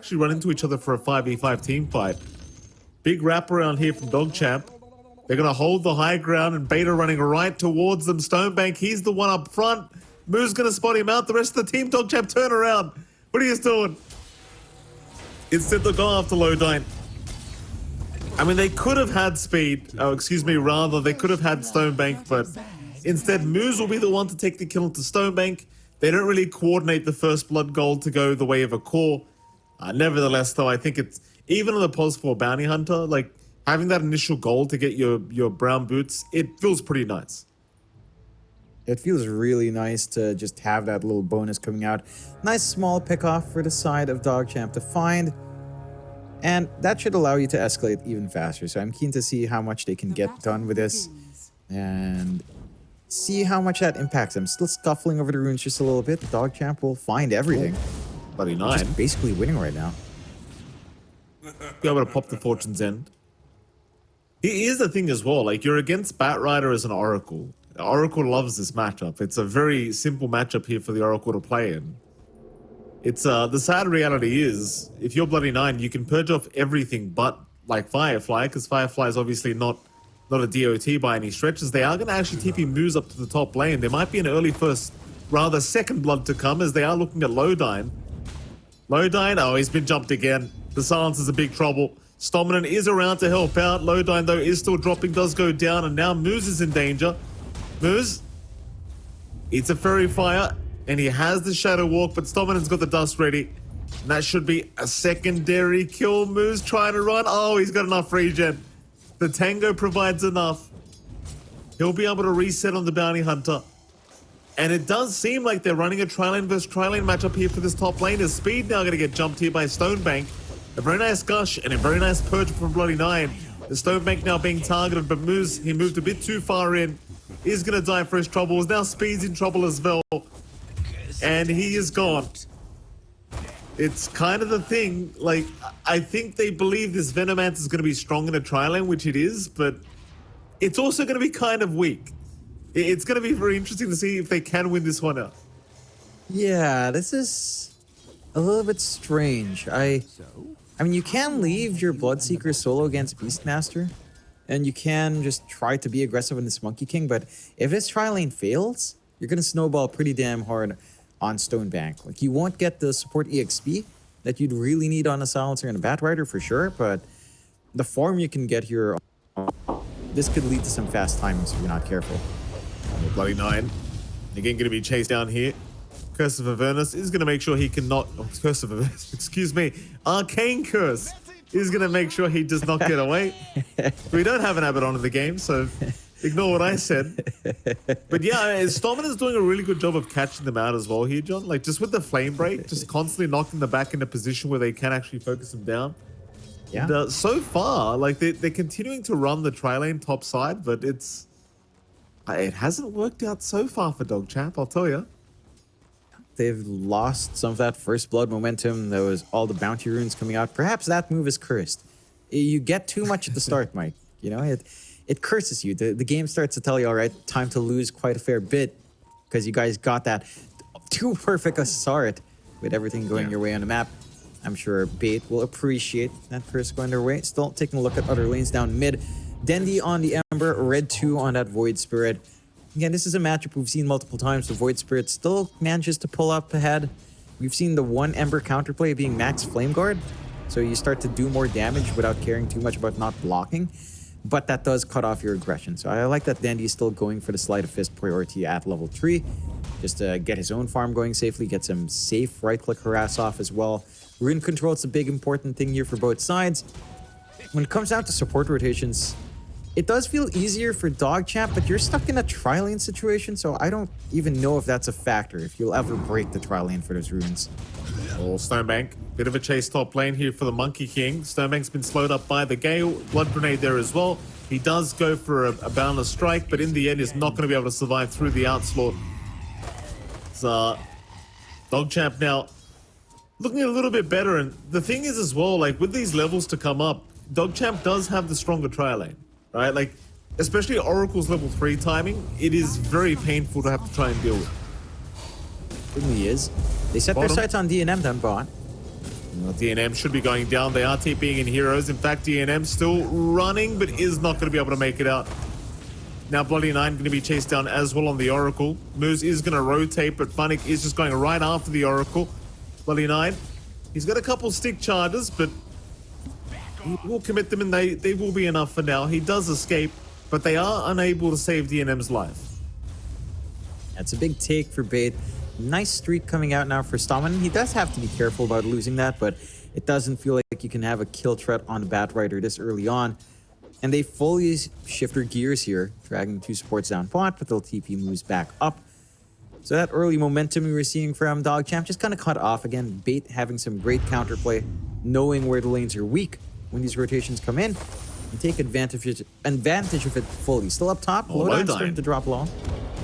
actually run into each other for a 5v5 team fight. Big wraparound here from DogChamp. They're going to hold the high ground, and Beta running right towards them. Stonebank, he's the one up front. Moo's going to spot him out. The rest of the team, DogChamp, turn around. What are you doing? Instead, they'll go after Lodine. I mean, they could have had speed. Oh, excuse me, rather, they could have had Stonebank, but instead, Moose will be the one to take the kill into Stonebank. They don't really coordinate the first blood goal to go the way of a core. Nevertheless, though, I think it's, even on the pos for Bounty Hunter, like, having that initial goal to get your brown boots, it feels pretty nice. It feels really nice to just have that little bonus coming out. Nice small pick-off for the side of DogChamp to find. And that should allow you to escalate even faster. So I'm keen to see how much they can get done with this. And see how much that impacts them. Still scuffling over the runes just a little bit. DogChamp will find everything. Bloody nine. Just basically winning right now. Be able to pop the Fortune's End. Here's the thing as well. Like, you're against Batrider as an Oracle. Oracle loves this matchup. It's a very simple matchup here for the Oracle to play in. It's the sad reality is, if you're bloody nine, you can purge off everything but like Firefly, because Firefly is obviously not a DOT by any stretches. They are going to actually TP Moose up to the top lane. There might be an early first, rather second blood to come, as they are looking at Lodine. Lodine, oh, he's been jumped again. The silence is a big trouble. Stominant is around to help out. Lodine, though, is still dropping, does go down, and now Moose is in danger. Moose, it's a Fairy Fire, and he has the Shadow Walk, but Stominant's got the dust ready. And that should be a secondary kill. Moose trying to run. Oh, he's got enough regen. The Tango provides enough. He'll be able to reset on the Bounty Hunter. And it does seem like they're running a tri-lane versus tri-lane matchup here for this top lane. Is Speed now going to get jumped here by Stonebank? A very nice Gush and a very nice Purge from Bloody Nine. The Stonebank now being targeted, but Moose, he moved a bit too far in. He's going to die for his troubles. Now Speed's in trouble as well. And he is gone. It's kind of the thing, like, I think they believe this Venomance is going to be strong in a tri-lane, which it is, but it's also going to be kind of weak. It's going to be very interesting to see if they can win this one out. Yeah, this is a little bit strange. I mean, you can leave your Bloodseeker solo against Beastmaster, and you can just try to be aggressive in this Monkey King, but if this tri-lane fails, you're going to snowball pretty damn hard on Stonebank. Like, you won't get the support EXP that you'd really need on a Silencer and a Batrider for sure, but the farm you can get here, this could lead to some fast timings if you're not careful. Bloody Nine, again going to be chased down here. Curse of Avernus is going to make sure he cannot... Oh, Curse of Avernus, excuse me. Arcane Curse is going to make sure he does not get away. We don't have an Abaddon in the game, so ignore what I said. But yeah, Stomin is doing a really good job of catching them out as well here, John. Like, just with the Flame Break, just constantly knocking them back in a position where they can actually focus them down. Yeah. And, so far, like, they're continuing to run the tri-lane top side, but it hasn't worked out so far for DogChamp, I'll tell you. They've lost some of that first blood momentum. There was all the bounty runes coming out. Perhaps that move is cursed. You get too much at the start, Mike. You know, it curses you. The game starts to tell you, all right, time to lose quite a fair bit because you guys got that too perfect a start with everything going your way on the map. I'm sure Bait will appreciate that curse going their way. Still taking a look at other lanes down mid. Dendi on the Ember, Red 2 on that Void Spirit. Again, this is a matchup we've seen multiple times. The Void Spirit still manages to pull up ahead. We've seen the one Ember counterplay being Max Flame Guard. So you start to do more damage without caring too much about not blocking. But that does cut off your aggression. So I like that Dendi is still going for the Sleight of Fist priority at level 3. Just to get his own farm going safely, get some safe right-click harass off as well. Rune control is a big important thing here for both sides. When it comes down to support rotations, it does feel easier for DogChamp, but you're stuck in a tri-lane situation, so I don't even know if that's a factor, if you'll ever break the tri-lane for those runes. Oh, Stonebank, bit of a chase top lane here for the Monkey King. Stonebank's been slowed up by the Gale. Blood Grenade there as well. He does go for a Boundless Strike, but in the end is not going to be able to survive through the Outslaught. So, DogChamp now looking a little bit better, and the thing is as well, like with these levels to come up, DogChamp does have the stronger tri-lane. Right, like, especially Oracle's level 3 timing, it is very painful to have to try and deal with. It really is. They set their sights on D&M down bot. Well, DNM should be going down. They are TPing in heroes. In fact, DNM still running, but is not going to be able to make it out. Now Bloody Nine going to be chased down as well on the Oracle. Moose is going to rotate, but Funnick is just going right after the Oracle. Bloody Nine, he's got a couple stick charges, but he will commit them and they will be enough for now. He does escape, but they are unable to save DNM's life. That's a big take for Bait. Nice streak coming out now for Stoneman. He does have to be careful about losing that, but it doesn't feel like you can have a kill threat on the Bat Rider this early on. And they fully shift their gears here, dragging 2 supports down bot, but they'll TP moves back up. So that early momentum we were seeing from DogChamp just kind of cut off again. Bait having some great counterplay, knowing where the lanes are weak when these rotations come in, and take advantage of it fully. Still up top, Lowdine's starting to drop low.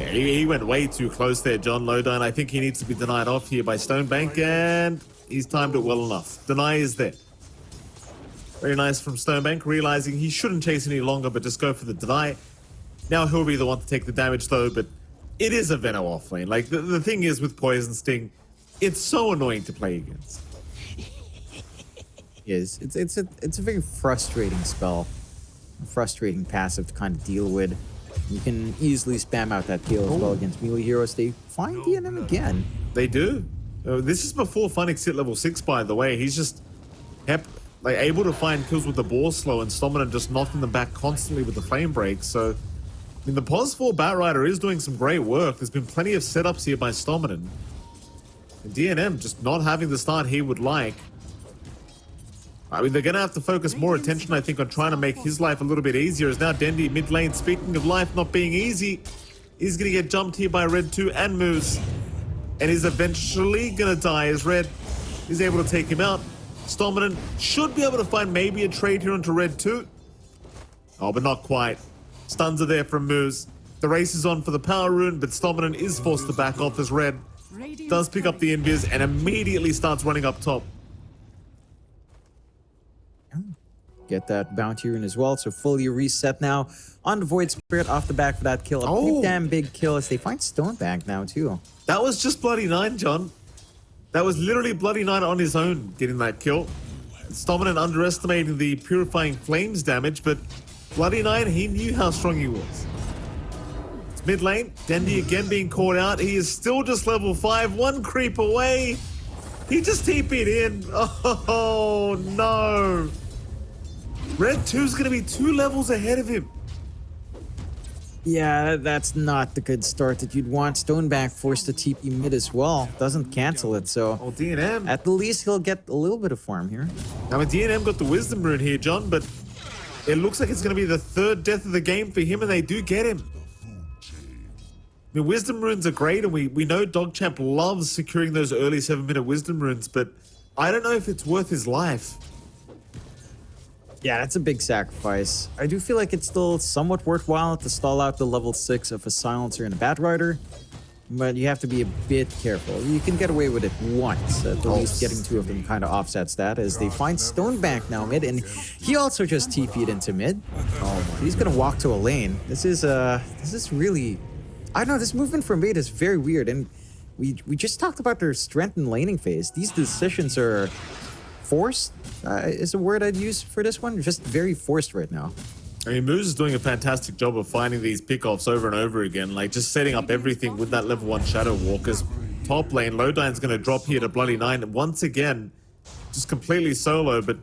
Yeah, he went way too close there, John. Lowdine, I think he needs to be denied off here by Stonebank, and he's timed it well enough. Deny is there. Very nice from Stonebank, realizing he shouldn't chase any longer, but just go for the deny. Now he'll be the one to take the damage, though, but it is a Venom off lane. Like, the thing is with Poison Sting, it's so annoying to play against. Yes, it's a very frustrating spell, a frustrating passive to kind of deal with. You can easily spam out that kill as well against melee heroes. They find DNM again. They do. This is before Funnick's hit level 6, by the way. He's just able to find kills with the ball slow and Stoneman just knocking them back constantly with the flame break. So, I mean, the Pos 4 Bat Rider is doing some great work. There's been plenty of setups here by Stoneman. And DNM just not having the start he would like. I mean, they're going to have to focus more attention, I think, on trying to make his life a little bit easier. As now Dendy mid lane, speaking of life not being easy, he's going to get jumped here by Red 2 and Moose. And he's eventually going to die as Red is able to take him out. Stoneman should be able to find maybe a trade here onto Red 2. Oh, but not quite. Stuns are there from Moose. The race is on for the power rune, but Stoneman is forced to back off as Red does pick up the invis and immediately starts running up top. Get that bounty rune as well, so fully reset now on the Void Spirit off the back for that kill. A pretty damn big kill as they find Stonebank now too. That was just Bloody Nine, John. That was literally Bloody Nine on his own getting that kill. Stoneman underestimating the Purifying Flames damage, but Bloody Nine, he knew how strong he was. It's mid lane, Dendy again being caught out. He is still just level 5, 1 creep away. He just TP'd in. Oh no. Red 2's going to be 2 levels ahead of him. Yeah, that's not the good start that you'd want. Stonebank forced to TP mid as well. Doesn't cancel it, so... Oh, DNM. At the least, he'll get a little bit of farm here. Now, DNM got the Wisdom Rune here, John, but it looks like it's going to be the 3rd death of the game for him, and they do get him. I mean, Wisdom Runes are great, and we know DogChamp loves securing those early 7-minute Wisdom Runes, but I don't know if it's worth his life. Yeah, that's a big sacrifice. I do feel like it's still somewhat worthwhile to stall out the level 6 of a Silencer and a Bat Rider, but you have to be a bit careful. You can get away with it once, at least getting 2 of them kind of offsets that, as they find Stonebank now mid, and he also just TP'd into mid. Oh, he's gonna walk to a lane. This is really... I don't know, this movement from Bait is very weird, and we just talked about their strength in laning phase. These decisions are... forced is a word I'd use for this one. Just very forced right now. I mean, Moose is doing a fantastic job of finding these pickoffs over and over again, like just setting up everything with that level 1 Shadow Walkers. Top lane, Lowdine's going to drop here to Bloody Nine once again, just completely solo, but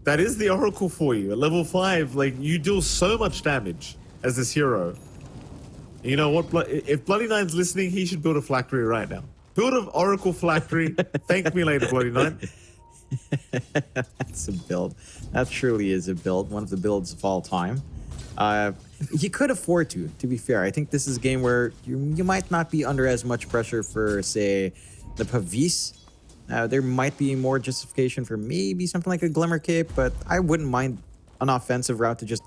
that is the Oracle for you. At level 5, like, you deal so much damage as this hero. You know what? If Bloody Nine's listening, he should build a phylactery right now. Build an Oracle phylactery. Thank me later, Bloody Nine. That's a build. That truly is a build. One of the builds of all time. You could afford to be fair. I think this is a game where you might not be under as much pressure for, say, the Pavis. There might be more justification for maybe something like a Glimmer Cape, but I wouldn't mind an offensive route to just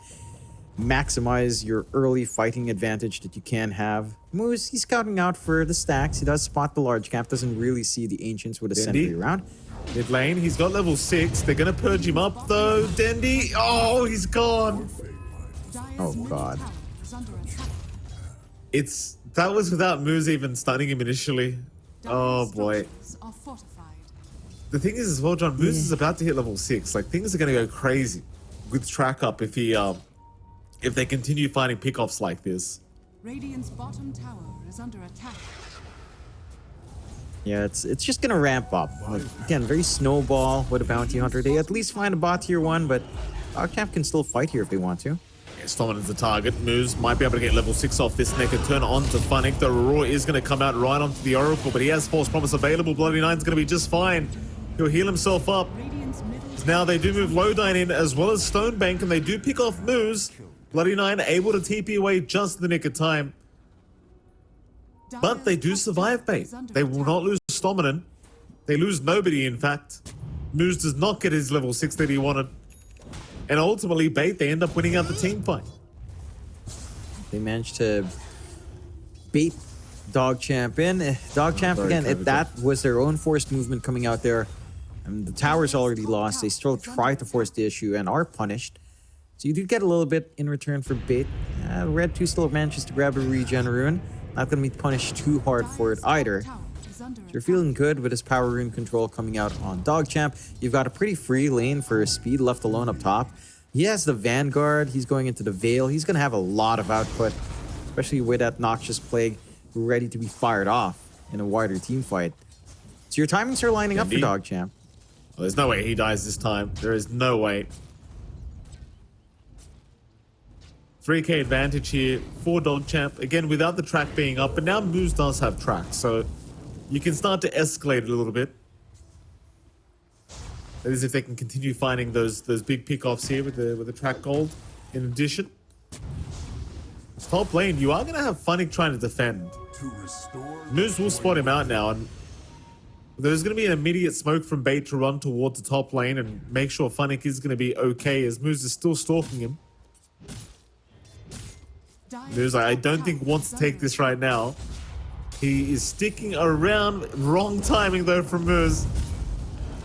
maximize your early fighting advantage that you can have. Moose, he's scouting out for the stacks. He does spot the large cap, doesn't really see the Ancients with a sentry around. Mid lane, he's got level 6. They're going to purge him up, though. Dendy, oh, he's gone. Oh, God. That was without Moose even stunning him initially. Oh, boy. The thing is as well, John, Moose is about to hit level 6. Like, things are going to go crazy with track up if they continue finding pickoffs like this. Radiant's bottom tower is under attack. Yeah, it's just gonna ramp up. Like, again, very snowball with a bounty hunter. They at least find a bot tier 1, but DogChamp can still fight here if they want to. Yeah, Stominan's the target. Moose might be able to get level 6 off this neck and turn on to Funnick. The Aurora is going to come out right onto the Oracle, but he has False Promise available. Bloody Nine's going to be just fine. He'll heal himself up. Radiant's middle Now they do move Lowdine in as well as Stonebank, and they do pick off Moose. Bloody Nine able to TP away just in the nick of time. But they do survive bait. They will not lose Stominan. They lose nobody, in fact. Moose does not get his level 6 that he wanted. And ultimately, bait, they end up winning out the team fight. They managed to bait DogChamp in. DogChamp, again, that was their own forced movement coming out there. And the tower's already lost. They still try to force the issue and are punished. So you do get a little bit in return for bait. Red 2 still manages to grab a regen rune. Not going to be punished too hard for it either. So you're feeling good with his power rune control coming out on DogChamp. You've got a pretty free lane for speed left alone up top. He has the Vanguard. He's going into the Veil. He's going to have a lot of output, especially with that Noxious Plague ready to be fired off in a wider team fight. So your timings are lining up for DogChamp. Oh, there's no way he dies this time. There is no way. 3k advantage here for DogChamp. Again, without the track being up, but now Moose does have track, so you can start to escalate it a little bit. That is if they can continue finding those big pickoffs here with the track gold. In addition, top lane, you are going to have Funnick trying to defend. Moose will spot him out now, and there's going to be an immediate smoke from bait to run towards the top lane and make sure Funnick is going to be okay as Moose is still stalking him. Moose, I don't think wants to take this right now. He is sticking around. Wrong timing though from Moose.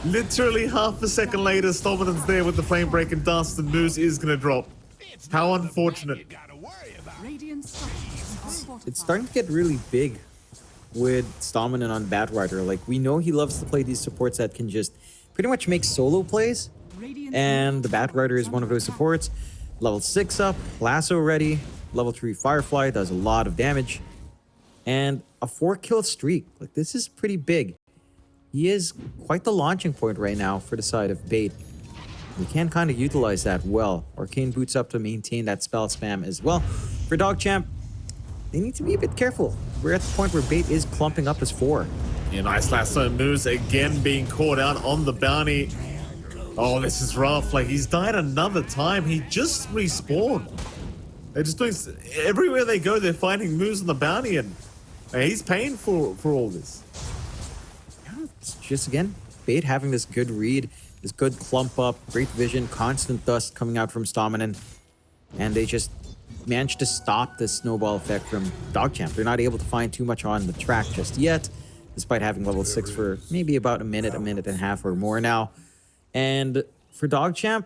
Literally half a second later, Stominan's there with the flame break and dust, and Moose is going to drop. How unfortunate. It's starting to get really big with Stominan on Batrider. Like, we know he loves to play these supports that can just pretty much make solo plays. And the Batrider is one of those supports. Level 6 up, lasso ready. Level 3 Firefly does a lot of damage. And a 4-kill streak. Like, this is pretty big. He is quite the launching point right now for the side of bait. We can kind of utilize that well. Arcane boots up to maintain that spell spam as well. For DogChamp, they need to be a bit careful. We're at the point where bait is clumping up as 4. Yeah, nice lasso. Moose again being caught out on the bounty. Oh, this is rough. Like, he's died another time. He just respawned. They're just doing... Everywhere they go, they're finding Moose on the bounty, and he's paying for all this. Yeah, it's just, again, bait having this good read, this good clump up, great vision, constant dust coming out from Stominan. And they just managed to stop the snowball effect from DogChamp. They're not able to find too much on the track just yet, despite having level 6 for maybe about a minute and a half or more now. And for DogChamp,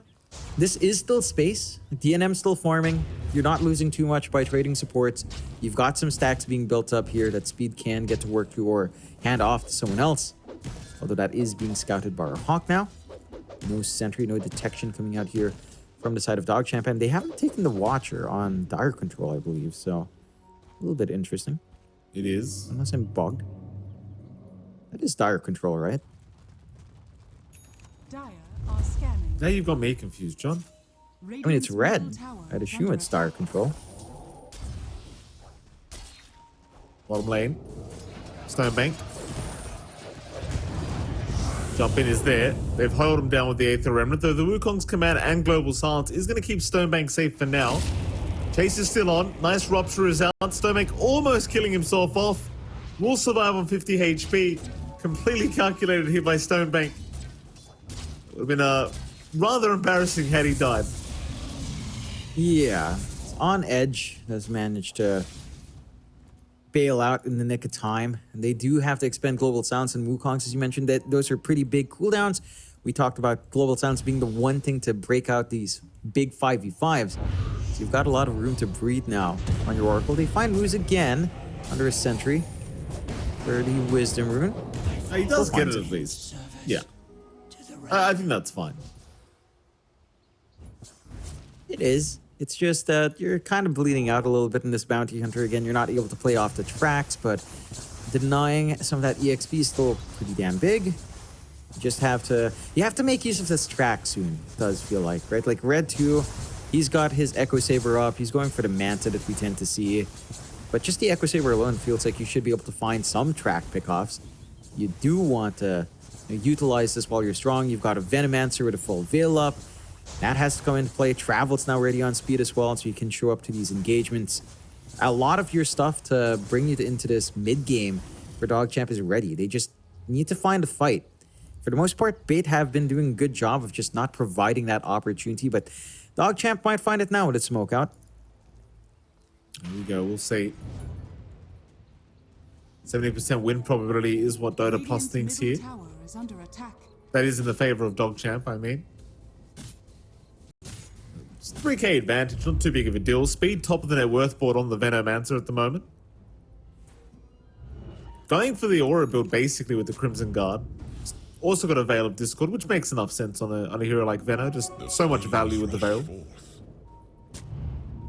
this is still space. DNM still farming. You're not losing too much by trading supports. You've got some stacks being built up here that speed can get to work to or hand off to someone else. Although that is being scouted by our Hawk now. No sentry, no detection coming out here from the side of DogChamp. And they haven't taken the Watcher on Dire Control, I believe. So a little bit interesting. It is. Unless I'm bugged. That is Dire Control, right? Dire are scanning. Now you've got me confused, John. I mean, it's red. I'd assume it's Dire Control. Bottom lane. Stonebank. Jump in is there. They've held him down with the Aether Remnant, though the Wukong's command and Global Silence is going to keep Stonebank safe for now. Chase is still on. Nice Rupture is out. Stonebank almost killing himself off. Will survive on 50 HP. Completely calculated here by Stonebank. Would have been rather embarrassing had he died. Yeah, On Edge has managed to bail out in the nick of time. And they do have to expend Global Silence and Wukongs, as you mentioned. That those are pretty big cooldowns. We talked about Global Silence being the one thing to break out these big 5v5s. So you've got a lot of room to breathe now on your Oracle. They find Moose again under a sentry for the Wisdom Rune. He does get it at least. Yeah. I think that's fine. It is. It's just that you're kind of bleeding out a little bit in this bounty hunter. Again, you're not able to play off the tracks, but denying some of that EXP is still pretty damn big. You have to make use of this track soon, it does feel like, right? Like Red 2, he's got his Echo Saber up. He's going for the Manta that we tend to see. But just the Echo Saber alone feels like you should be able to find some track pickoffs. You do want to utilize this while you're strong. You've got a Venomancer with a full Veil up. That has to come into play. Travel's now ready on speed as well, so you can show up to these engagements. A lot of your stuff to bring you into this mid-game for DogChamp is ready. They just need to find a fight. For the most part, Bait have been doing a good job of just not providing that opportunity, but DogChamp might find it now with its smoke out. There we go, we'll see. 70% win probability is what Dota Plus thinks here. Tower is under attack. That is in the favor of DogChamp, I mean. It's 3k advantage, not too big of a deal. Speed top of the net worth board on the Venomancer at the moment. Going for the Aura build basically with the Crimson Guard. Also got a Veil of Discord, which makes enough sense on a hero like Veno. Just so much value with the Veil.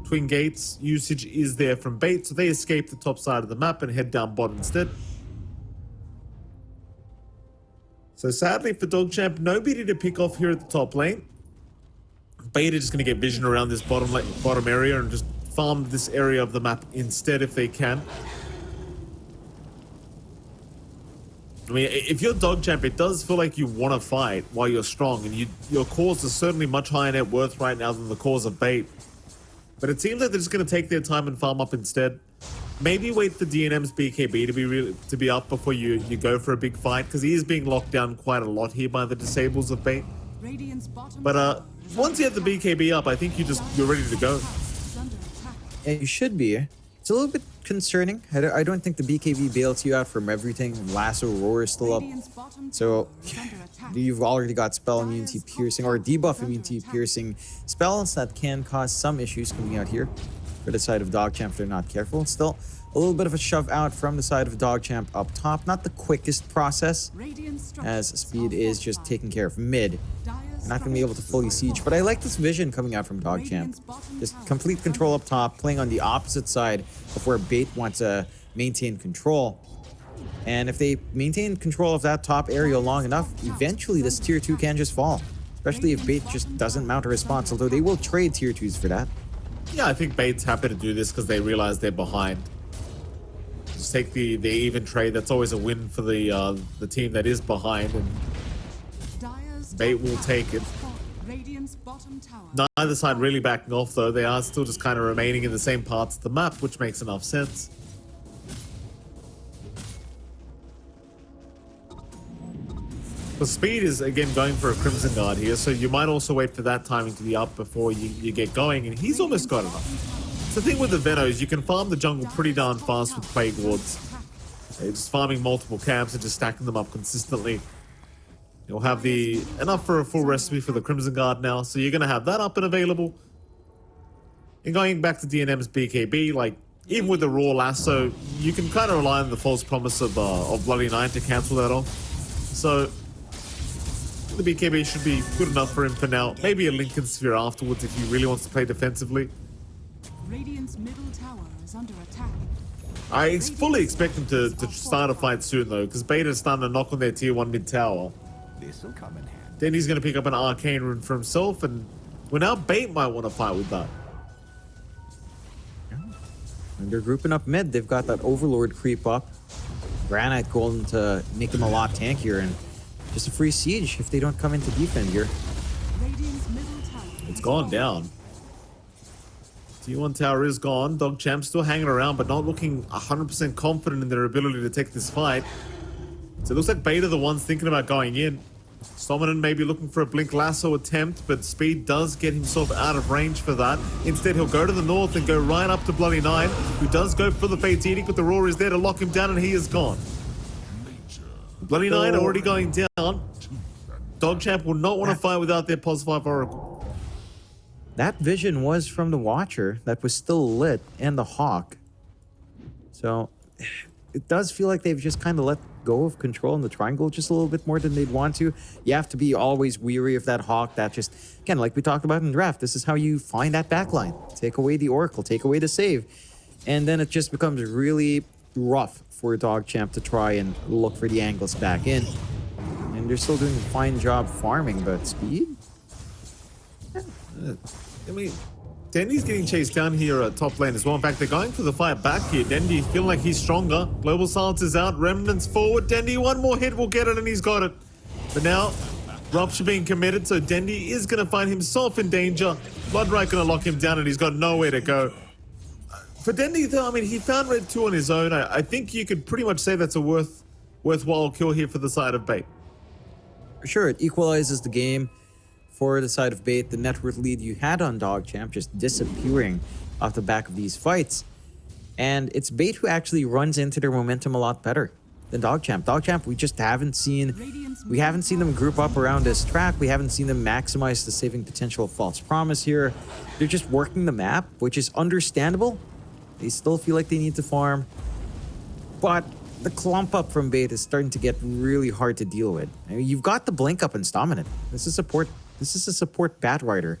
Twin Gates usage is there from Bait, so they escape the top side of the map and head down bot instead. So sadly for DogChamp, nobody to pick off here at the top lane. Bait are just going to get vision around this bottom area and just farm this area of the map instead if they can. I mean, if you're DogChamp, it does feel like you want to fight while you're strong, and your cause is certainly much higher net worth right now than the cause of Bait. But it seems like they're just going to take their time and farm up instead. Maybe wait for DNM's BKB to be up before you go for a big fight, because he is being locked down quite a lot here by the disables of Bait. But once you have the BKB up, I think you're ready to go. Yeah, you should be. It's a little bit concerning. I don't think the BKB bails you out from everything. Lasso Roar is still up. So you've already got spell immunity piercing or debuff immunity piercing spells that can cause some issues coming out here for the side of DogChamp if they're not careful. Still a little bit of a shove out from the side of DogChamp up top. Not the quickest process, as Speed is just taking care of mid. You're not going to be able to fully siege, but I like this vision coming out from DogChamp. Just complete control up top, playing on the opposite side of where Bait wants to maintain control. And if they maintain control of that top area long enough, eventually this tier 2 can just fall. Especially if Bait just doesn't mount a response, although they will trade tier 2s for that. Yeah, I think Bait's happy to do this because they realize they're behind. Just take the even trade. That's always a win for the team that is behind, and Bait will take it. Neither side really backing off though. They are still just kind of remaining in the same parts of the map, which makes enough sense. The Speed is again going for a Crimson Guard here, so you might also wait for that timing to be up before you get going, and he's almost got enough. The thing with the Venos, you can farm the jungle pretty darn fast with Plague Wards. Just farming multiple camps and just stacking them up consistently. You'll have enough for a full recipe for the Crimson Guard now, so you're going to have that up and available. And going back to DNM's BKB, like, even with the raw lasso, you can kind of rely on the false promise of Bloody Nine to cancel that off. So the BKB should be good enough for him for now. Maybe a Lincoln Sphere afterwards if he really wants to play defensively. Radiant's middle tower is under attack. I fully expect him to start a fight soon though, because Beta's starting to knock on their tier 1 mid tower. This'll come in handy. Then he's going to pick up an Arcane Rune for himself, and well, now Bait might want to fight with that. And they're grouping up mid. They've got that Overlord creep up. Granite Golden to make them a lot tankier, and just a free siege if they don't come into defend here. Radiant's middle tower. It's gone down. T1 tower is gone. DogChamp still hanging around, but not looking 100% confident in their ability to take this fight. So it looks like Bait are the ones thinking about going in. Stomanen may be looking for a Blink Lasso attempt, but Speed does get himself out of range for that. Instead, he'll go to the north and go right up to Bloody Nine, who does go for the Fate's Edict, but the Roar is there to lock him down, and he is gone. Bloody Nine already going down. DogChamp will not want to fight without their +5 Oracle. That vision was from the Watcher that was still lit and the Hawk. So it does feel like they've just kind of let go of control in the triangle just a little bit more than they'd want to. You have to be always weary of that Hawk. That just, again, like we talked about in the draft, this is how you find that backline. Take away the Oracle, take away the save, and then it just becomes really rough for DogChamp to try and look for the angles back in. And they're still doing a fine job farming, but speed? I mean, Dendy's getting chased down here at top lane as well. In fact, they're going for the fight back here. Dendy feeling like he's stronger. Global Silence is out. Remnants forward. Dendy, one more hit will get it, and he's got it. But now, Rupture being committed, so Dendy is going to find himself in danger. Bloodright going to lock him down, and he's got nowhere to go. For Dendy, though, I mean, he found Red 2 on his own. I think you could pretty much say that's a worthwhile kill here for the side of Bait. For sure, it equalizes the game for the side of Bait. The net worth lead you had on DogChamp just disappearing off the back of these fights. And it's Bait who actually runs into their momentum a lot better than DogChamp. DogChamp, we just haven't seen them group up around this track. We haven't seen them maximize the saving potential of False Promise here. They're just working the map, which is understandable. They still feel like they need to farm. But the clump up from Bait is starting to get really hard to deal with. I mean, you've got the blink up and Dominant. This is a support Batrider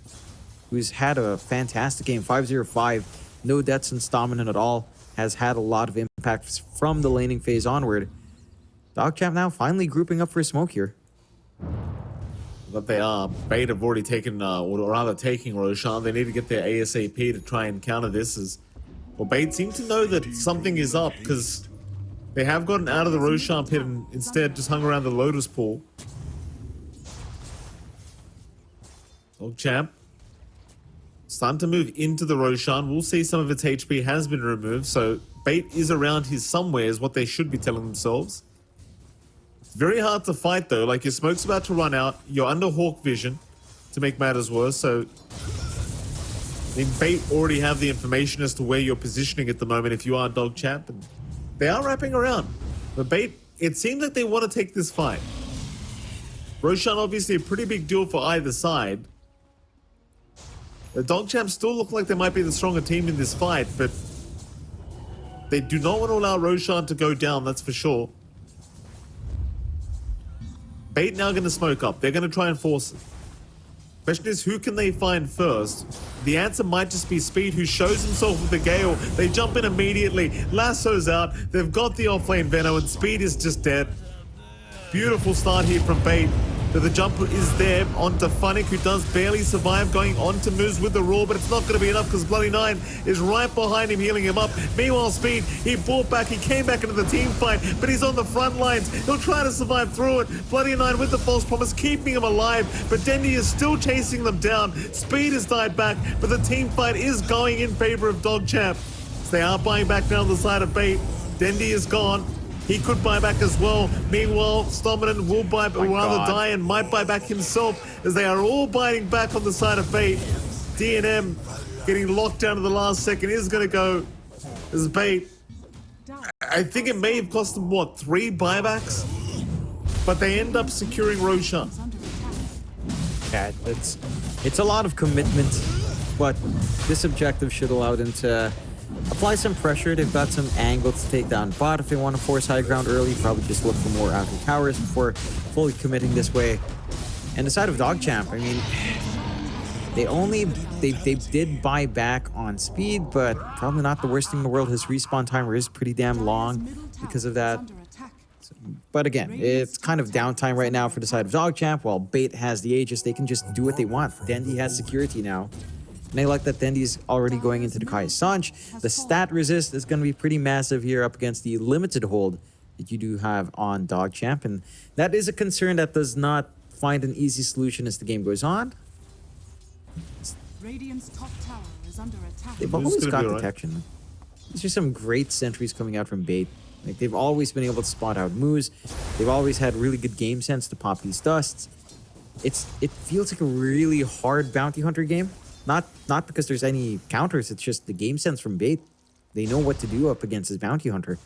who's had a fantastic game. 5-0-5, no deaths in Dominant at all. Has had a lot of impact from the laning phase onward. DogChamp now finally grouping up for a smoke here. But they are. Bait have already taken, or rather taking Roshan. They need to get their ASAP to try and counter this. Well, Bait seem to know that something is up because they have gotten out of the Roshan pit and instead just hung around the Lotus pool. DogChamp. It's time to move into the Roshan. We'll see some of its HP has been removed, so Bait is around here somewhere is what they should be telling themselves. It's very hard to fight though, like your smoke's about to run out, you're under Hawk vision to make matters worse, so I mean, Bait already have the information as to where you're positioning at the moment if you are DogChamp, and they are wrapping around. But Bait, it seems like they want to take this fight. Roshan obviously a pretty big deal for either side. The DogChamp still look like they might be the stronger team in this fight, but they do not want to allow Roshan to go down, that's for sure. Bait now going to smoke up. They're going to try and force it. Question is, who can they find first? The answer might just be Speed, who shows himself with the Gale. They jump in immediately. Lasso's out. They've got the offlane Veno, and Speed is just dead. Beautiful start here from Bait. But the jump is there onto Funnick, who does barely survive, going on to Moose with the Roar, but it's not going to be enough because Bloody Nine is right behind him, healing him up. Meanwhile, Speed, he brought back, he came back into the team fight, but he's on the front lines. He'll try to survive through it. Bloody Nine with the false promise, keeping him alive, but Dendy is still chasing them down. Speed has died back, but the team fight is going in favor of DogChamp. So they are buying back now on the side of Bait. Dendy is gone. He could buy back as well. Meanwhile, Stominant will buy, or rather die, and might buy back himself, as they are all buying back on the side of Bait. DNM getting locked down to the last second is going to go as Bait. I think it may have cost them, what, 3 buybacks? But they end up securing Roshan. Yeah, it's a lot of commitment, but this objective should allow them to apply some pressure. They've got some angles to take down bot if they want to force high ground early. Probably just look for more outer towers before fully committing this way. And the side of DogChamp, I mean, they did buy back on Speed, but probably not the worst thing in the world. His respawn timer is pretty damn long because of that. But again, it's kind of downtime right now for the side of DogChamp. While Bait has the Aegis, they can just do what they want. Dendy has security now. And I like that Dendy's already going into the Kai Sanch. The stat resist is going to be pretty massive here up against the limited hold that you do have on DogChamp. And that is a concern that does not find an easy solution as the game goes on. Radiant's top tower is under attack. They've always got detection. These are some great sentries coming out from Bait. Like, they've always been able to spot out moves. They've always had really good game sense to pop these dusts. It feels like a really hard bounty hunter game. Not because there's any counters, it's just the game sense from Bait. They know what to do up against his bounty hunter.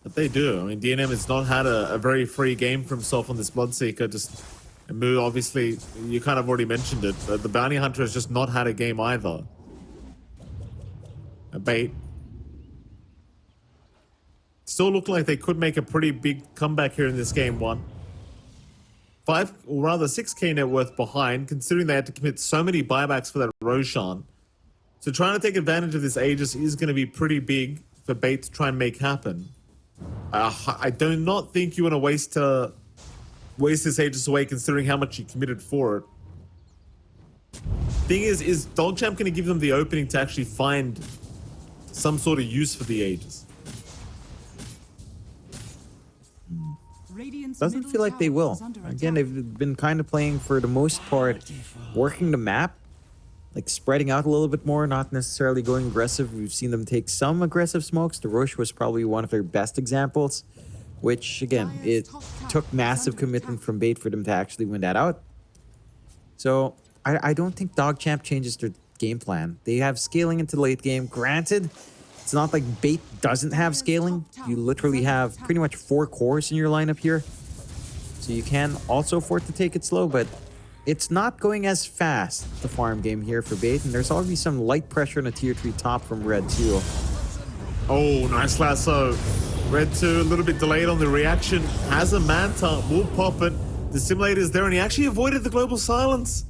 But they do. I mean, DNM has not had a very free game for himself on this Bloodseeker. Just Moo, obviously, you kind of already mentioned it. The bounty hunter has just not had a game either. A Bait Still looking like they could make a pretty big comeback here in this game one. 6k net worth behind, considering they had to commit so many buybacks for that Roshan. So trying to take advantage of this Aegis is going to be pretty big for Bait to try and make happen. I do not think you want to waste this Aegis away, considering how much you committed for it. Thing is DogChamp going to give them the opening to actually find some sort of use for the Aegis? Doesn't feel like they will. Again, they've been kind of playing, for the most part, working the map, like spreading out a little bit more, not necessarily going aggressive. We've seen them take some aggressive smokes. The Roche was probably one of their best examples, which, again, it took massive commitment from Bait for them to actually win that out. So I don't think DogChamp changes their game plan. They have scaling into the late game. Granted, it's not like Bait doesn't have scaling. You literally have pretty much 4 cores in your lineup here. So you can also afford to take it slow, but it's not going as fast, the farm game here for Bait. And there's already some light pressure on a tier 3 top from Red 2. Oh, nice lasso. Red 2 a little bit delayed on the reaction. Has a Manta, will pop it. The simulator's there, and he actually avoided the global silence.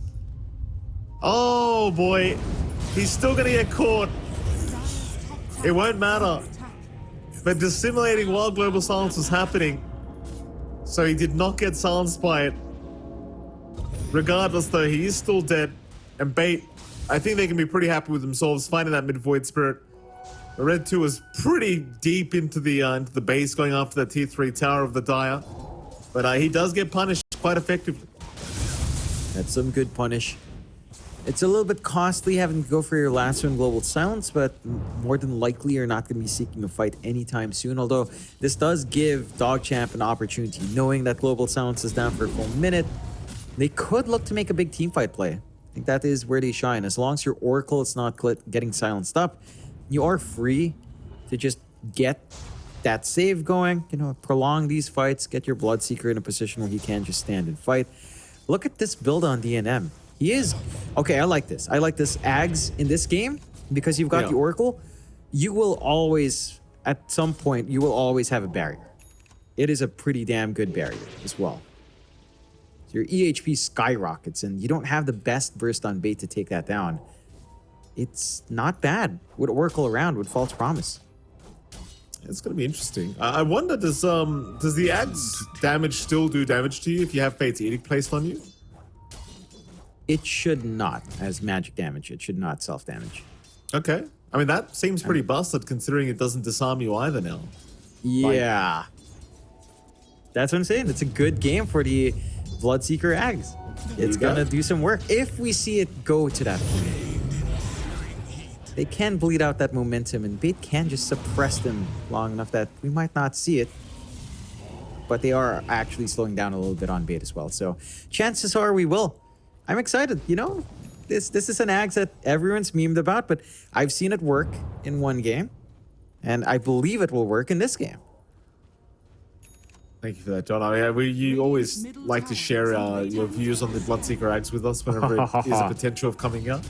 Oh boy, he's still gonna get caught. It won't matter. But dissimulating while global silence was happening. So he did not get silenced by it. Regardless though, he is still dead. And Bait, I think they can be pretty happy with themselves finding that mid-void spirit. The Red 2 was pretty deep into the base, going after that tier 3 tower of the Dire. But he does get punished quite effectively. That's some good punish. It's a little bit costly having to go for your lasso and global silence, but more than likely you're not going to be seeking a fight anytime soon. Although this does give DogChamp an opportunity, knowing that global silence is down for a full minute. They could look to make a big teamfight play. I think that is where they shine. As long as your Oracle is not getting silenced up, you are free to just get that save going, prolong these fights, get your Bloodseeker in a position where he can just stand and fight. Look at this build on DNM. He is... Okay, I like this. I like this Ags in this game because you've got the Oracle. You will always, at some point, you will always have a barrier. It is a pretty damn good barrier as well. So your EHP skyrockets and you don't have the best burst on Bait to take that down. It's not bad with Oracle around with False Promise. It's going to be interesting. I wonder, does the Ags damage still do damage to you if you have Fate's Edict placed on you? It should not, as magic damage. It should not self-damage. Okay. I mean, that seems pretty busted considering it doesn't disarm you either now. Yeah. That's what I'm saying. It's a good game for the Bloodseeker Ags. It's going to do some work if we see it go to that point. They can bleed out that momentum, and Bait can just suppress them long enough that we might not see it. But they are actually slowing down a little bit on Bait as well. So chances are we will. I'm excited, This is an Ags that everyone's memed about, but I've seen it work in one game, and I believe it will work in this game. Thank you for that, John. You always like to share your views on the Bloodseeker Ags with us whenever it is a potential of coming out.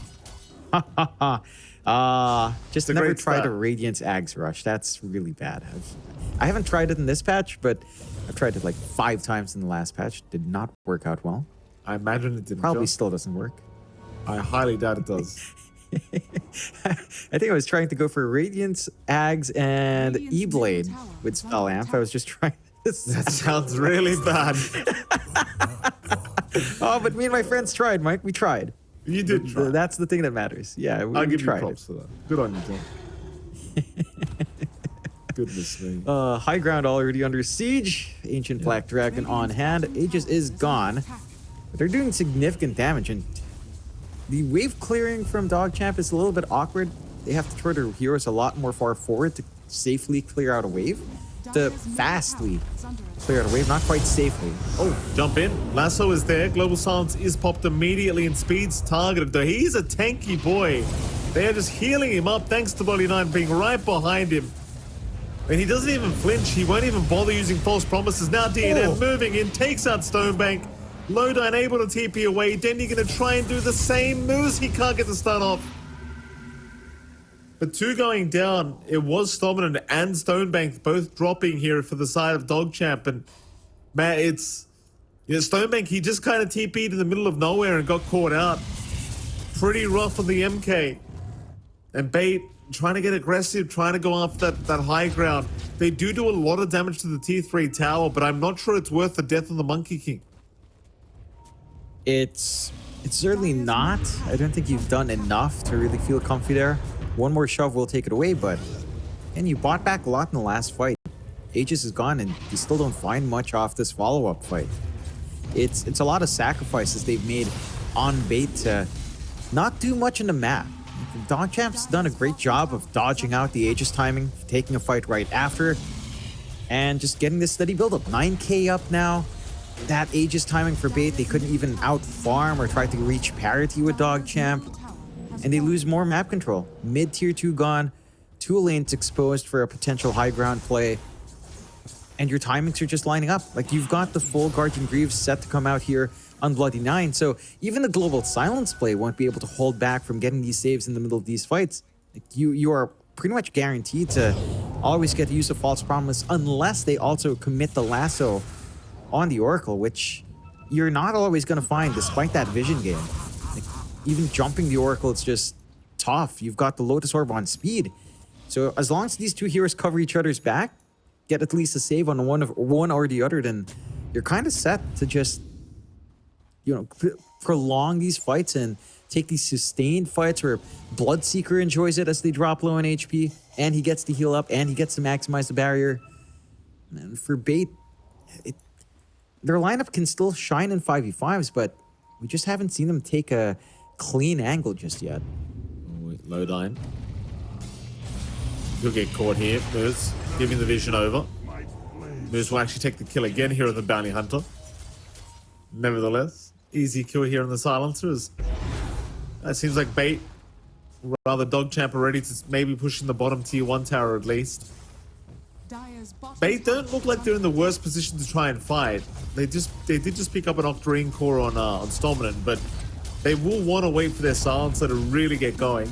Just never tried a Radiance Ags Rush. That's really bad. I haven't tried it in this patch, but I've tried it like 5 times in the last patch. Did not work out well. I imagine it didn't. Probably still doesn't work. I highly doubt it does. I think I was trying to go for Radiance, Ags, and E-Blade with Spell Amp. I was just trying this. That sounds really bad. Oh, but me and my friends tried, Mike. We tried. You did try. That's the thing that matters. Yeah, I'll give you tried props for that. Good on you, John. Goodness me. High ground already under siege. Ancient Black Dragon on hand. Aegis is gone. But they're doing significant damage, and the wave clearing from DogChamp is a little bit awkward. They have to throw their heroes a lot more far forward to safely clear out a wave. To fastly clear out a wave, not quite safely. Oh, jump in. Lasso is there. Global Silence is popped immediately and Speed's targeted, though. He's a tanky boy. They are just healing him up thanks to Body 9 being right behind him. And he doesn't even flinch. He won't even bother using False Promises. Now DNM moving in, takes out Stonebank. Lodine able to TP away. Dendy gonna try and do the same moves. He can't get the stun off. But two going down, it was Stoneman and Stonebank both dropping here for the side of DogChamp. And man, it's Stonebank, he just kind of TP'd in the middle of nowhere and got caught out. Pretty rough on the MK. And Bait trying to get aggressive, trying to go after that high ground. They do a lot of damage to the T3 tower, but I'm not sure it's worth the death of the Monkey King. It's certainly not. I don't think you've done enough to really feel comfy there. One more shove will take it away, but and you bought back a lot in the last fight. Aegis is gone, and you still don't find much off this follow-up fight. It's a lot of sacrifices they've made on Bait to not do much in the map. DogChamp's done a great job of dodging out the Aegis timing, taking a fight right after, and just getting this steady build-up. 9k up now. That Aegis timing for Bait, they couldn't even out-farm or try to reach parity with DogChamp. And they lose more map control. Mid tier 2 gone, 2 lanes exposed for a potential high ground play. And your timings are just lining up. Like, you've got the full Guardian Greaves set to come out here on Bloody 9. So even the Global Silence play won't be able to hold back from getting these saves in the middle of these fights. Like, you are pretty much guaranteed to always get the use of False Promise unless they also commit the lasso on the Oracle, which you're not always going to find despite that vision game. Like, even jumping the Oracle, it's just tough. You've got the Lotus Orb on speed. So as long as these two heroes cover each other's back, get at least a save on one or the other, then you're kind of set to just, prolong these fights and take these sustained fights where Bloodseeker enjoys it as they drop low in HP, and he gets to heal up, and he gets to maximize the barrier. And for Bait, their lineup can still shine in 5v5s, but we just haven't seen them take a clean angle just yet. Lodine. He'll get caught here. Moose giving the vision over. Moose will actually take the kill again here on the Bounty Hunter. Nevertheless, easy kill here on the Silencers. It seems like Bait, rather DogChamp, are ready to maybe push in the bottom tier 1 tower at least. Bait don't look like they're in the worst position to try and fight. They did just pick up an Octarine core on Storminen, but they will want to wait for their Silencer to really get going.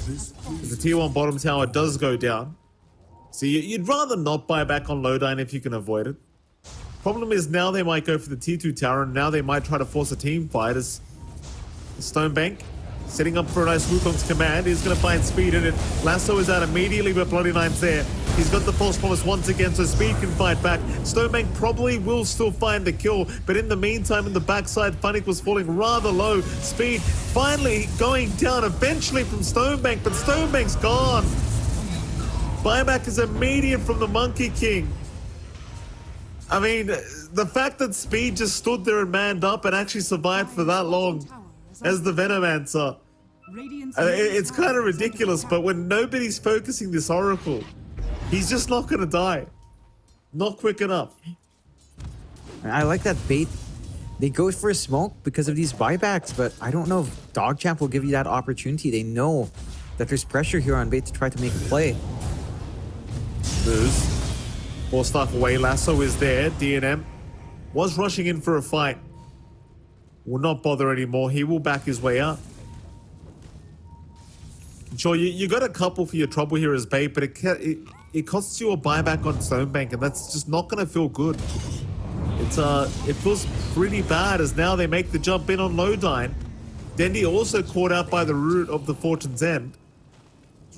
The tier 1 bottom tower does go down. So you'd rather not buy back on Lodine if you can avoid it. Problem is now they might go for the tier 2 tower, and now they might try to force a team fight as Stonebank setting up for a nice Wukong's command. He's going to find Speed in it. Lasso is out immediately, but Bloody Nine's there. He's got the False Promise once again, so Speed can fight back. Stonebank probably will still find the kill, but in the meantime, in the backside, Funnick was falling rather low. Speed finally going down eventually from Stonebank, but Stonebank's gone. Buyback is immediate from the Monkey King. I mean, the fact that Speed just stood there and manned up and actually survived for that long as the Venomancer, it's kind of ridiculous, but when nobody's focusing this Oracle, he's just not going to die. Not quick enough. I like that Bait. They go for a smoke because of these buybacks, but I don't know if DogChamp will give you that opportunity. They know that there's pressure here on Bait to try to make a play. Moves. More stuff away. Lasso is there. DNM was rushing in for a fight. Will not bother anymore. He will back his way up. Sure, you got a couple for your trouble here as Bait, but it costs you a buyback on Stonebank, and that's just not going to feel good. It feels pretty bad as now they make the jump in on Lodine. Dendi also caught out by the root of the Fortune's End.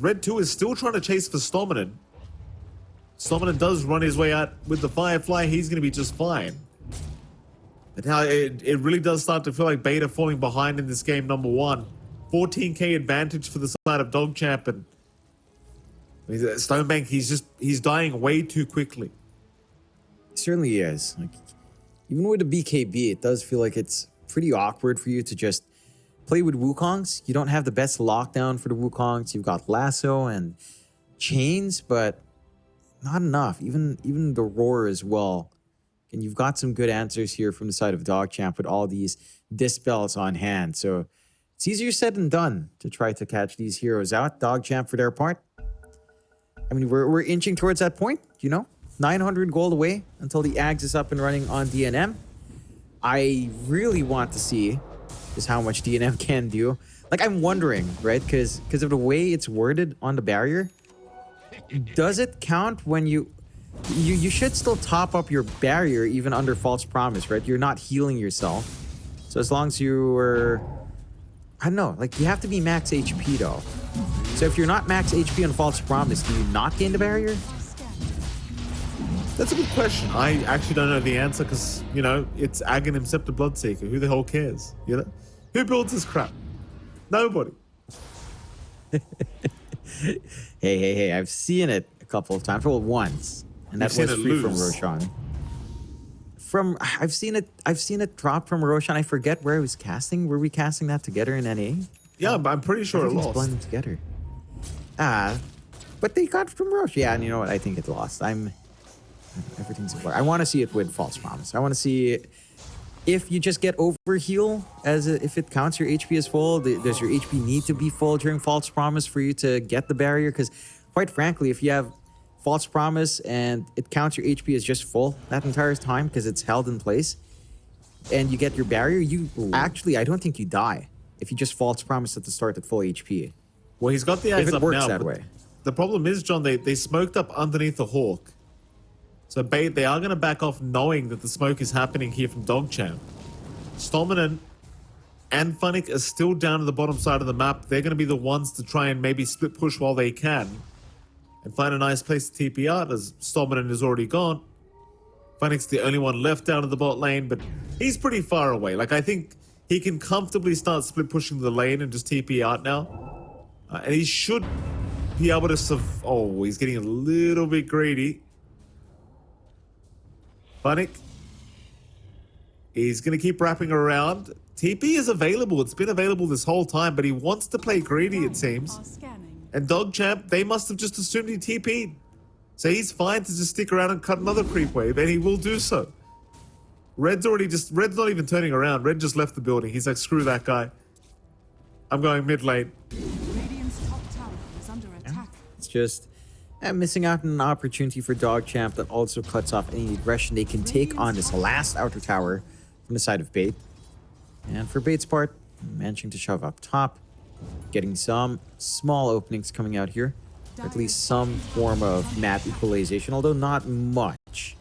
Red 2 is still trying to chase for Stomminen. Stomminen does run his way out with the Firefly. He's going to be just fine. But now it really does start to feel like Bait are falling behind in this game, number 1. 14k advantage for the side of DogChamp, and Stonebank, he's dying way too quickly. It certainly is. Like, even with the BKB, it does feel like it's pretty awkward for you to just play with Wukongs. You don't have the best lockdown for the Wukongs. You've got Lasso and Chains, but not enough. Even the Roar as well. And you've got some good answers here from the side of DogChamp with all these Dispels on hand. So it's easier said than done to try to catch these heroes out. DogChamp, for their part, I mean, we're inching towards that point, 900 gold away until the Ags is up and running on DNM. I really want to see is how much DNM can do. Like, I'm wondering, right? Because of the way it's worded on the barrier, does it count when you should still top up your barrier even under false promise, right? You're not healing yourself. So as long as you were, I don't know, like you have to be max HP though. So if you're not max HP on false promise, do you not gain the barrier? That's a good question. I actually don't know the answer because, you know, it's Agon himself, the Bloodseeker. Who the hell cares? You know? Who builds this crap? Nobody. Hey, I've seen it a couple of times. Well, once. And that was free from Roshan. I've seen it drop from Roshan. I forget where I was casting. Were we casting that together in NA? Yeah, but I'm pretty sure it lost. Blended together. But they got it from Roshan. Yeah, and you know what? I think it lost. Everything's a blur. I want to see it with false promise. I want to see if you just get over heal if it counts your HP as full. Does your HP need to be full during false promise for you to get the barrier? Because quite frankly, if you have false promise and it counts your HP as just full that entire time because it's held in place, and you get your barrier, actually, I don't think you die if you just false promise at the start at full HP. Well, he's got the eyes if it up works now. That way. The problem is, John, they smoked up underneath the Hawk. So they are going to back off knowing that the smoke is happening here from DogChamp. Stominen and Funnick are still down at the bottom side of the map. They're going to be the ones to try and maybe split push while they can and find a nice place to TP out as Stominen is already gone. Funnick's the only one left down in the bot lane, but he's pretty far away. Like, I think he can comfortably start split pushing the lane and just TP out now. And he should be able to oh, he's getting a little bit greedy. Funnick. He's going to keep wrapping around. TP is available. It's been available this whole time, but he wants to play greedy, it seems. And DogChamp, they must have just assumed he TP'd. So he's fine to just stick around and cut another creep wave, and he will do so. Red's not even turning around. Red just left the building. He's like, screw that guy. I'm going mid lane. Radiant's top tower is under attack. It's just missing out on an opportunity for DogChamp that also cuts off any aggression they can take on this last outer tower from the side of Bait. And for Bait's part, managing to shove up top, getting some small openings coming out here. Or at least some form of map equalization, although not much.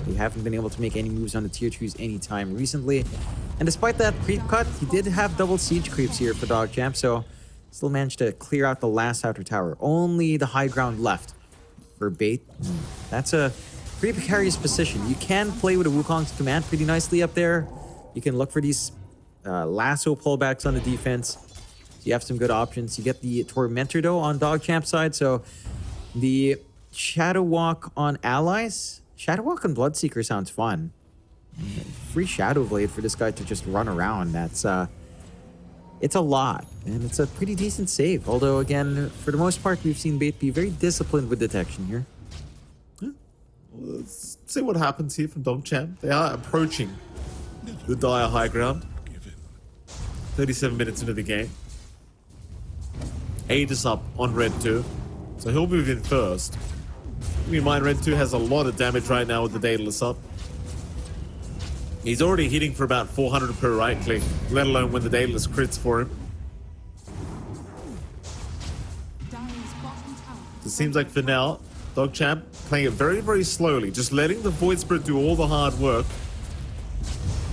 They haven't been able to make any moves on the tier 2s anytime recently. And despite that creep cut, he did have double siege creeps here for DogChamp, so still managed to clear out the last outer tower. Only the high ground left for Bait. That's a pretty precarious position. You can play with a Wukong's command pretty nicely up there. You can look for these lasso pullbacks on the defense. You have some good options. You get the Tormentor though on DogChamp's side, so the Shadow Walk on allies. Shadow Walk on Bloodseeker sounds fun. Free Shadow Blade for this guy to just run around. That's it's a lot, and it's a pretty decent save. Although again, for the most part, we've seen Bait be very disciplined with detection here. Yeah. Well, let's see what happens here from DogChamp. They are approaching the dire high ground. 37 minutes into the game. Aegis up on Red 2, so he'll move in first. Keep in mind, Red 2 has a lot of damage right now with the Daedalus up. He's already hitting for about 400 per right click, let alone when the Daedalus crits for him. It seems like for now, DogChamp playing it very, very slowly, just letting the Void Spirit do all the hard work.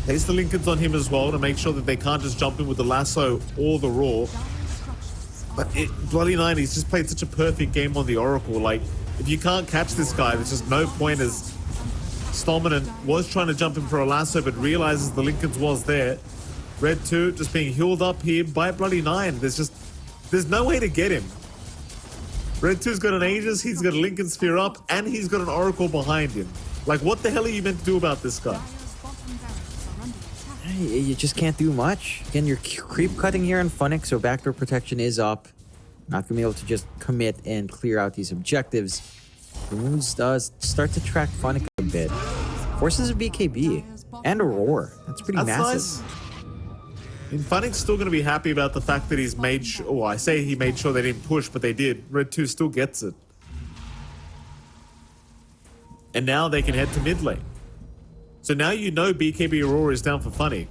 Takes the Lincolns on him as well to make sure that they can't just jump in with the lasso or the roar. But Bloody 9, he's just played such a perfect game on the Oracle. Like, if you can't catch this guy, there's just no point, as Stominen was trying to jump in for a lasso, but realizes the Lincolns was there. Red 2 just being healed up here by Bloody 9. There's no way to get him. Red 2's got an Aegis, he's got a Lincoln Sphere up, and he's got an Oracle behind him. Like, what the hell are you meant to do about this guy? You just can't do much. Again, you're creep cutting here on Funnick, so backdoor protection is up. Not gonna be able to just commit and clear out these objectives. The moves does start to track Funnick a bit. Forces a BKB and a roar. That's pretty massive. Nice. And Funnick's still gonna be happy about the fact that he's made sure. Oh, I say he made sure they didn't push, but they did. Red 2 still gets it. And now they can head to mid lane. So now you know BKB Aurora is down for Funnick.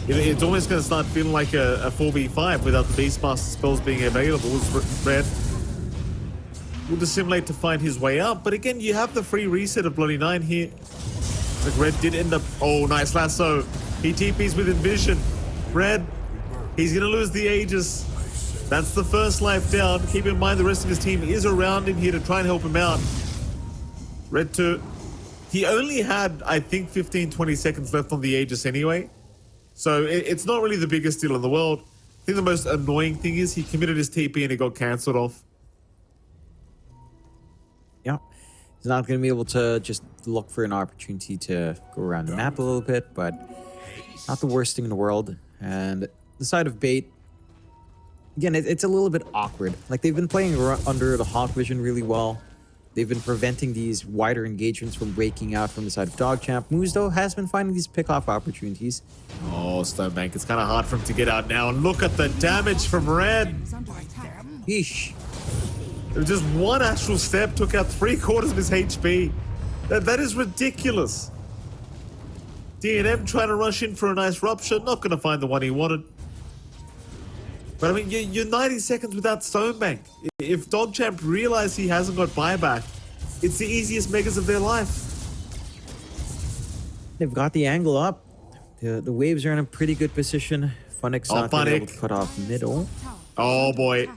It's almost going to start feeling like a 4v5 without the Beastmaster spells being available. Red will dissimulate to find his way out, but again, you have the free reset of Bloody 9 here. Like Red did end up... Oh, nice lasso. He TPs with Envision. Red, he's going to lose the Aegis. That's the first life down. Keep in mind the rest of his team is around him here to try and help him out. Red 2. He only had, I think, 15, 20 seconds left on the Aegis anyway. So it's not really the biggest deal in the world. I think the most annoying thing is he committed his TP and it got cancelled off. Yeah. He's not going to be able to just look for an opportunity to go around the map a little bit, but not the worst thing in the world. And the side of Bait, again, it's a little bit awkward. Like, they've been playing under the Hawk Vision really well. They've been preventing these wider engagements from breaking out from the side of DogChamp. Moose, though, has been finding these pick-off opportunities. Oh, Stonebank, it's kind of hard for him to get out now. And look at the damage from Red. Is under attack. Yeesh. It was just one astral step, took out 3/4 of his HP. That is ridiculous. D&M trying to rush in for a nice rupture, not going to find the one he wanted. But I mean, you're 90 seconds without Stonebank. If DogChamp realize he hasn't got buyback, it's the easiest megas of their life. They've got the angle up. The waves are in a pretty good position. Funnick's not gonna be able to cut off middle. Oh boy.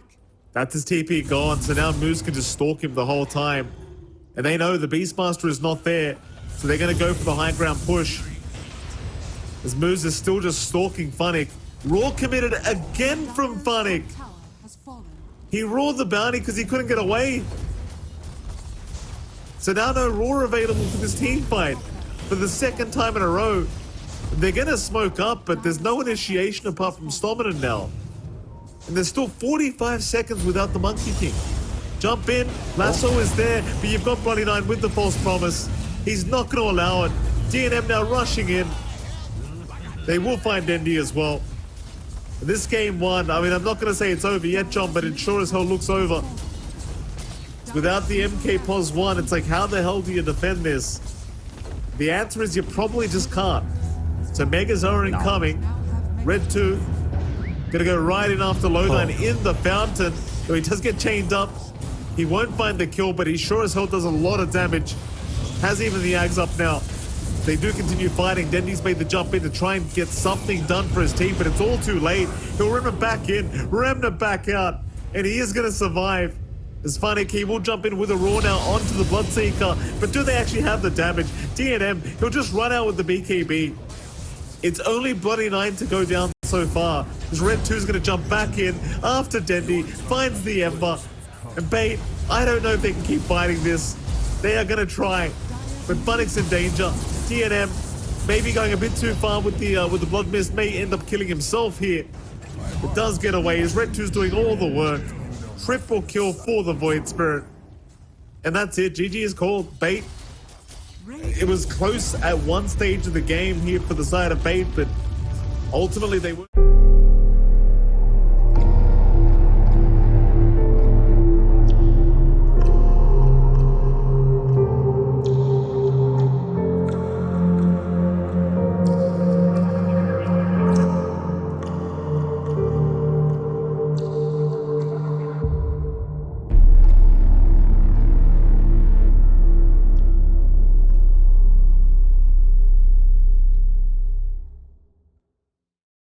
That's his TP gone, so now Moose can just stalk him the whole time. And they know the Beastmaster is not there, so they're going to go for the high ground push. As Moose is still just stalking Funnick. Raw committed again from Funnick. Tower has fallen. He roared the bounty because he couldn't get away. So now no Raw available for this team fight for the second time in a row. They're going to smoke up, but there's no initiation apart from Stominant now. And there's still 45 seconds without the Monkey King. Jump in, Lasso is there, but you've got Bloody 9 with the false promise. He's not going to allow it. D&M now rushing in. They will find Dendi as well. This game won. I mean, I'm not going to say it's over yet, John, but it sure as hell looks over. Without the MK Pos 1, it's like, how the hell do you defend this? The answer is you probably just can't. So Megas are incoming. Red 2. Gonna go right in after Lowline in the fountain. So he does get chained up. He won't find the kill, but he sure as hell does a lot of damage. Has even the Ags up now. They do continue fighting. Dendi's made the jump in to try and get something done for his team, but it's all too late. He'll Remnant back in, Remnant back out, and he is gonna survive. As Funnick, he will jump in with a Raw now onto the Bloodseeker, but do they actually have the damage? D&M, he'll just run out with the BKB. It's only Bloody 9 to go down so far. As Red 2 is going to jump back in after Dendi, finds the Ember. And Bait, I don't know if they can keep fighting this. They are going to try. But Funnick's in danger. D&M maybe going a bit too far with the Blood Mist, may end up killing himself here. It does get away as Red 2's doing all the work. Triple kill for the Void Spirit. And that's it. GG is called. Bait. It was close at one stage of the game here for the side of Bait, but ultimately they were...